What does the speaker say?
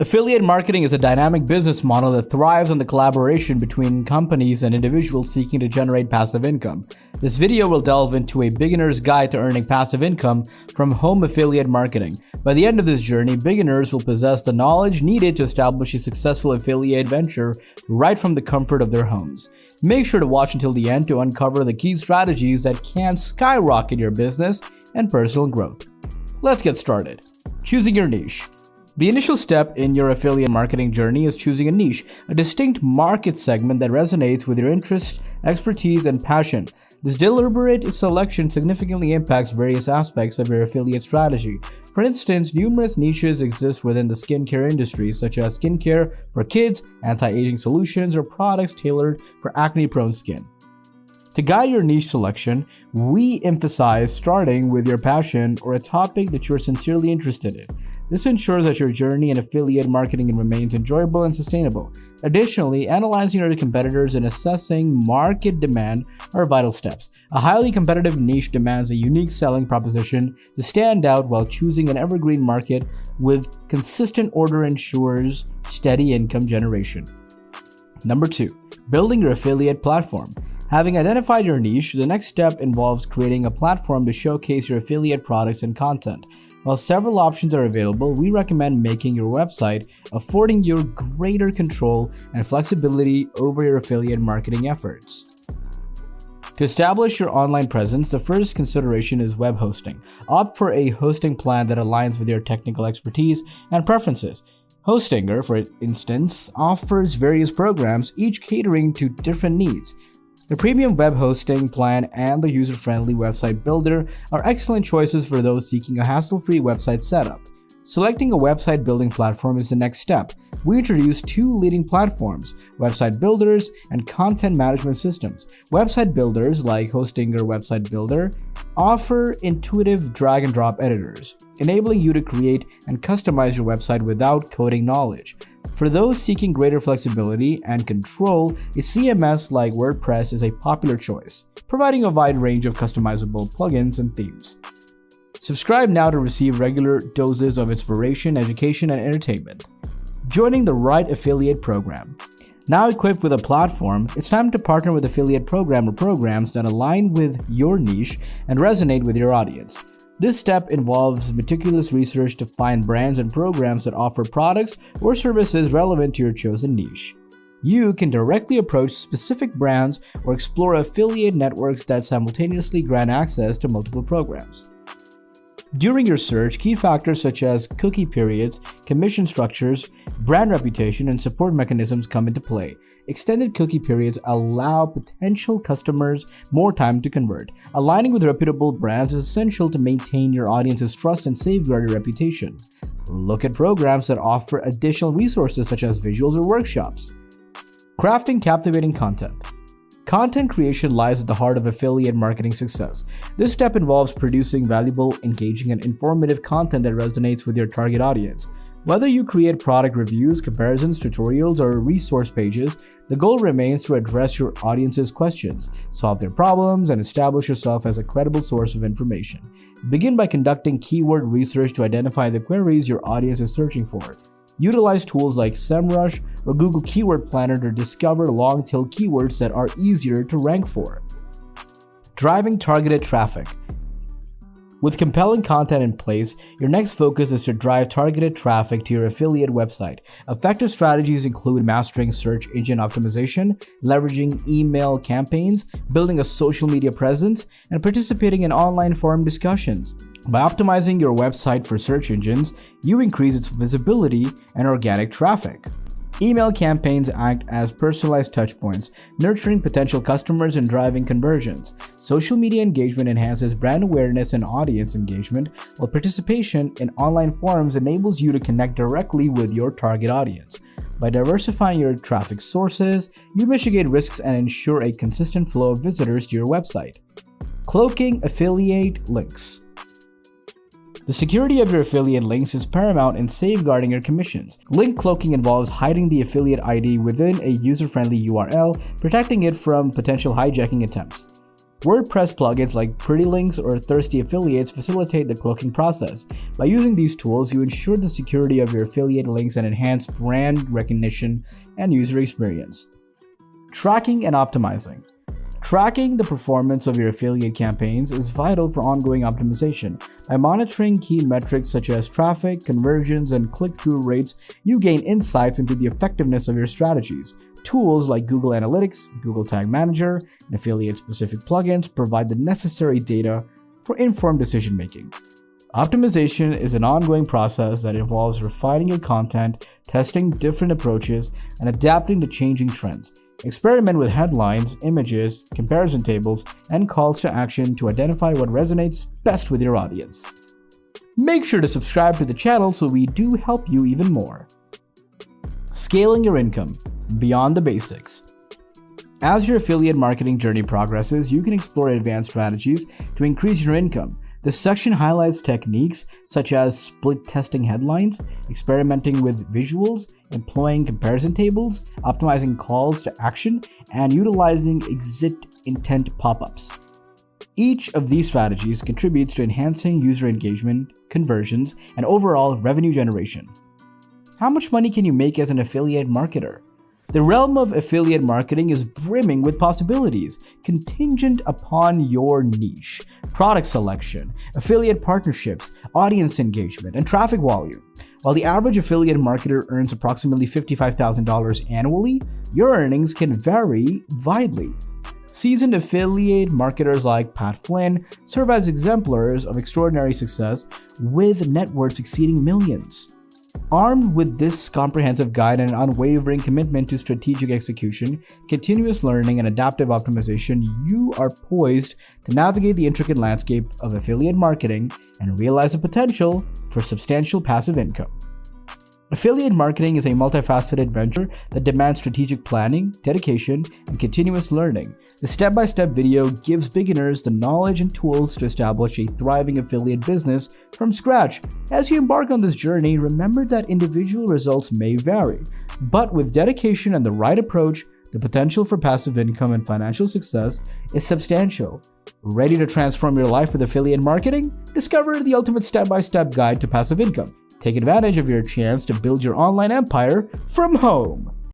Affiliate marketing is a dynamic business model that thrives on the collaboration between companies and individuals seeking to generate passive income. This video will delve into a beginner's guide to earning passive income from home affiliate marketing. By the end of this journey, beginners will possess the knowledge needed to establish a successful affiliate venture right from the comfort of their homes. Make sure to watch until the end to uncover the key strategies that can skyrocket your business and personal growth. Let's get started. Choosing your niche. The initial step in your affiliate marketing journey is choosing a niche, a distinct market segment that resonates with your interests, expertise, and passion. This deliberate selection significantly impacts various aspects of your affiliate strategy. For instance, numerous niches exist within the skincare industry, such as skincare for kids, anti-aging solutions, or products tailored for acne-prone skin. To guide your niche selection, we emphasize starting with your passion or a topic that you're sincerely interested in. This ensures that your journey in affiliate marketing remains enjoyable and sustainable. Additionally, analyzing your competitors and assessing market demand are vital steps. A highly competitive niche demands a unique selling proposition to stand out, while choosing an evergreen market with consistent order ensures steady income generation. Number 2, building your affiliate platform. Having identified your niche, the next step involves creating a platform to showcase your affiliate products and content. While several options are available, we recommend making your website, affording you greater control and flexibility over your affiliate marketing efforts. To establish your online presence, the first consideration is web hosting. Opt for a hosting plan that aligns with your technical expertise and preferences. Hostinger, for instance, offers various programs, each catering to different needs. The premium web hosting plan and the user-friendly website builder are excellent choices for those seeking a hassle-free website setup. Selecting a website building platform is the next step. We introduce two leading platforms, website builders and content management systems. Website builders, like Hostinger Website Builder, offer intuitive drag-and-drop editors, enabling you to create and customize your website without coding knowledge. For those seeking greater flexibility and control, a CMS like WordPress is a popular choice, providing a wide range of customizable plugins and themes. Subscribe now to receive regular doses of inspiration, education, and entertainment. Joining the right affiliate program. Now equipped with a platform, it's time to partner with affiliate program or programs that align with your niche and resonate with your audience. This step involves meticulous research to find brands and programs that offer products or services relevant to your chosen niche. You can directly approach specific brands or explore affiliate networks that simultaneously grant access to multiple programs. During your search, key factors such as cookie periods, commission structures, brand reputation, and support mechanisms come into play. Extended cookie periods allow potential customers more time to convert. Aligning with reputable brands is essential to maintain your audience's trust and safeguard your reputation. Look at programs that offer additional resources such as visuals or workshops. Crafting captivating content. Content creation lies at the heart of affiliate marketing success. This step involves producing valuable, engaging, and informative content that resonates with your target audience. Whether you create product reviews, comparisons, tutorials, or resource pages, the goal remains to address your audience's questions, solve their problems, and establish yourself as a credible source of information. Begin by conducting keyword research to identify the queries your audience is searching for. Utilize tools like SEMrush or Google Keyword Planner to discover long-tail keywords that are easier to rank for. Driving targeted traffic. With compelling content in place, your next focus is to drive targeted traffic to your affiliate website. Effective strategies include mastering search engine optimization, leveraging email campaigns, building a social media presence, and participating in online forum discussions. By optimizing your website for search engines, you increase its visibility and organic traffic. Email campaigns act as personalized touchpoints, nurturing potential customers and driving conversions. Social media engagement enhances brand awareness and audience engagement, while participation in online forums enables you to connect directly with your target audience. By diversifying your traffic sources, you mitigate risks and ensure a consistent flow of visitors to your website. Cloaking affiliate links. The security of your affiliate links is paramount in safeguarding your commissions. Link cloaking involves hiding the affiliate ID within a user-friendly URL, protecting it from potential hijacking attempts. WordPress plugins like Pretty Links or Thirsty Affiliates facilitate the cloaking process. By using these tools, you ensure the security of your affiliate links and enhance brand recognition and user experience. Tracking and optimizing. Tracking the performance of your affiliate campaigns is vital for ongoing optimization. By monitoring key metrics such as traffic, conversions, and click-through rates, you gain insights into the effectiveness of your strategies. Tools like Google Analytics, Google Tag Manager, and affiliate-specific plugins provide the necessary data for informed decision-making. Optimization is an ongoing process that involves refining your content, testing different approaches, and adapting to changing trends. Experiment with headlines, images, comparison tables, and calls to action to identify what resonates best with your audience. Make sure to subscribe to the channel so we do help you even more. Scaling your income beyond the basics. As your affiliate marketing journey progresses, you can explore advanced strategies to increase your income. This section highlights techniques such as split testing headlines, experimenting with visuals, employing comparison tables, optimizing calls to action, and utilizing exit intent pop-ups. Each of these strategies contributes to enhancing user engagement, conversions, and overall revenue generation. How much money can you make as an affiliate marketer? The realm of affiliate marketing is brimming with possibilities, contingent upon your niche, product selection, affiliate partnerships, audience engagement, and traffic volume. While the average affiliate marketer earns approximately $55,000 annually, your earnings can vary widely. Seasoned affiliate marketers like Pat Flynn serve as exemplars of extraordinary success with net worths exceeding millions. Armed with this comprehensive guide and an unwavering commitment to strategic execution, continuous learning, and adaptive optimization, you are poised to navigate the intricate landscape of affiliate marketing and realize the potential for substantial passive income. Affiliate marketing is a multifaceted venture that demands strategic planning, dedication, and continuous learning. The step-by-step video gives beginners the knowledge and tools to establish a thriving affiliate business from scratch. As you embark on this journey, remember that individual results may vary, but with dedication and the right approach, the potential for passive income and financial success is substantial. Ready to transform your life with affiliate marketing? Discover the ultimate step-by-step guide to passive income. Take advantage of your chance to build your online empire from home.